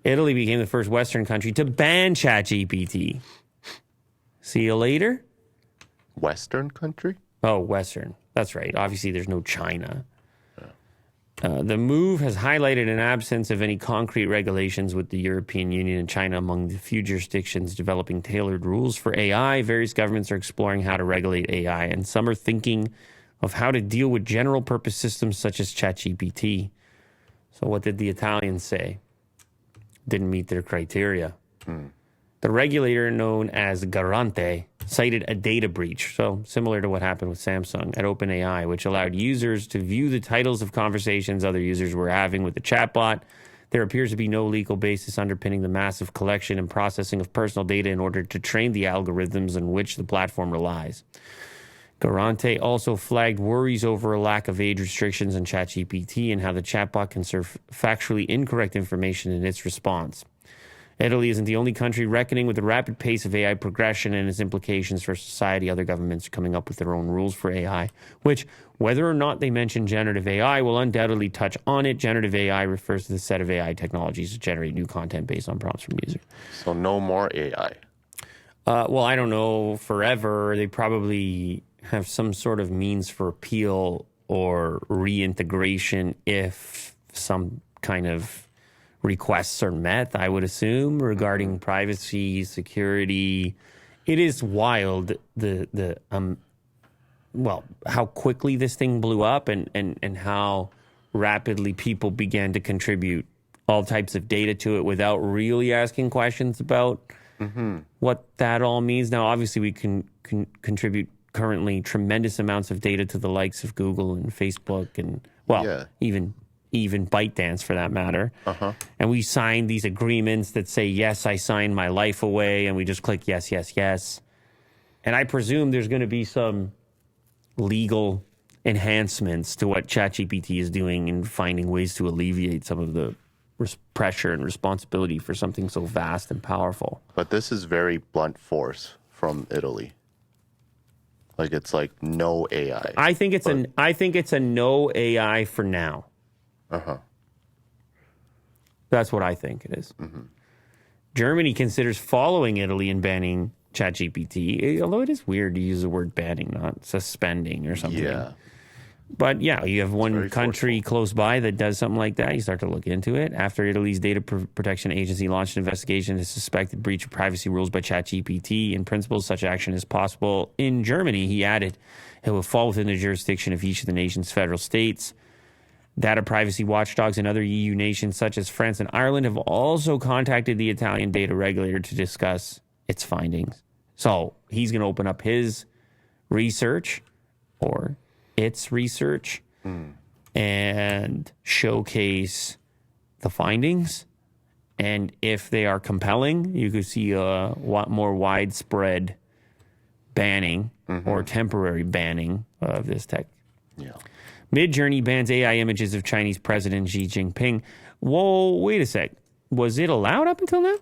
Italy became the first Western country to ban ChatGPT. See you later? Western country? Oh, Western. That's right. Obviously, there's no China. The move has highlighted an absence of any concrete regulations with the European Union and China among the few jurisdictions developing tailored rules for AI. Various governments are exploring how to regulate AI, and some are thinking of how to deal with general purpose systems such as ChatGPT. So what did the Italians say? Didn't meet their criteria. The regulator, known as Garante, cited a data breach, so similar to what happened with Samsung at OpenAI, which allowed users to view the titles of conversations other users were having with the chatbot. There appears to be no legal basis underpinning the massive collection and processing of personal data in order to train the algorithms on which the platform relies. Garante also flagged worries over a lack of age restrictions on ChatGPT and how the chatbot can serve factually incorrect information in its response. Italy isn't the only country reckoning with the rapid pace of AI progression and its implications for society. Other governments are coming up with their own rules for AI, which, whether or not they mention generative AI, will undoubtedly touch on it. Generative AI refers to the set of AI technologies to generate new content based on prompts from users. So no more AI. Well, I don't know, forever. They probably have some sort of means for appeal or reintegration if some kind of requests are met, I would assume, regarding privacy, security. It is wild how quickly this thing blew up and how rapidly people began to contribute all types of data to it without really asking questions about what that all means. Now, obviously, we can contribute currently tremendous amounts of data to the likes of Google and Facebook and, even ByteDance for that matter. And we sign these agreements that say, yes, I signed my life away, and we just click yes, yes, yes. And I presume there's going to be some legal enhancements to what ChatGPT is doing and finding ways to alleviate some of the pressure and responsibility for something so vast and powerful. But this is very blunt force from Italy. Like, it's like no AI. I think it's a no AI for now. That's what I think it is. Germany considers following Italy and banning ChatGPT, although it is weird to use the word banning, not suspending or something. Yeah. But yeah, you have one country close by that does something like that. You start to look into it. After Italy's Data Protection Agency launched an investigation into suspected breach of privacy rules by ChatGPT, in principle, such action is possible in Germany. He added, it will fall within the jurisdiction of each of the nation's federal states. Data privacy watchdogs in other EU nations, such as France and Ireland, have also contacted the Italian data regulator to discuss its findings. So he's going to open up his research or its research and showcase the findings. And if they are compelling, you could see a lot more widespread banning or temporary banning of this tech. Yeah. Midjourney bans AI images of Chinese President Xi Jinping. Whoa, wait a sec. Was it allowed up until now?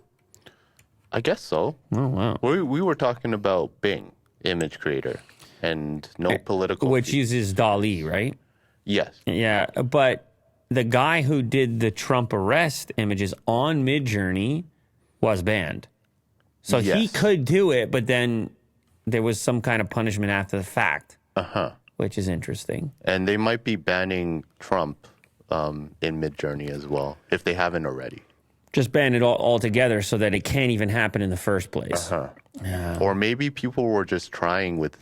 I guess so. Oh, wow. We were talking about Bing, image creator, and no political... Which uses DALL-E, right? Yes. Yeah, but the guy who did the Trump arrest images on Midjourney was banned. So he could do it, but then there was some kind of punishment after the fact. Which is interesting. And they might be banning Trump in Midjourney as well, if they haven't already. Just ban it all together so that it can't even happen in the first place. Yeah. Or maybe people were just trying with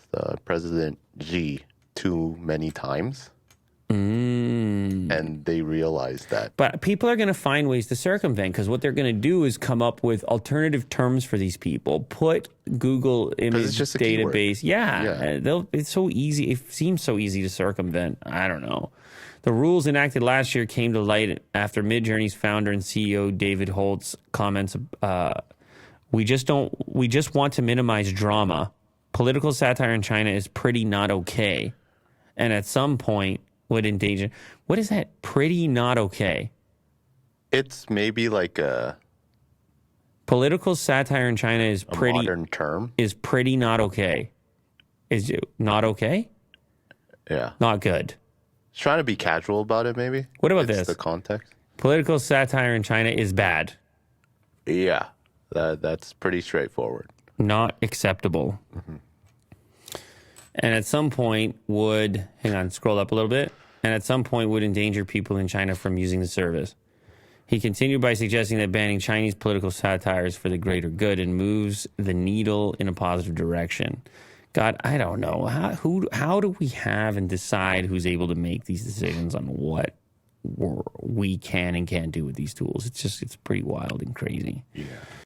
President Xi too many times. And they realized that. But people are going to find ways to circumvent, because what they're going to do is come up with alternative terms for these people. Put Google image database. It's so easy. It seems so easy to circumvent. I don't know. The rules enacted last year came to light after Midjourney's founder and CEO David Holt's comments. We just want to minimize drama. Political satire in China is pretty not okay, and at some point would endanger. What is that? Pretty not okay. It's maybe like a political satire in China is pretty modern term. Is pretty not okay. Is it not okay? Yeah. Not good. It's trying to be casual about it, maybe. What about this? The context. Political satire in China is bad. Yeah, that's pretty straightforward. Not acceptable. And at some point scroll up a little bit, and at some point would endanger people in China from using the service. He continued by suggesting that banning Chinese political satire is for the greater good and moves the needle in a positive direction. God, I don't know. How do we have and decide who's able to make these decisions on what we can and can't do with these tools? It's pretty wild and crazy. Yeah.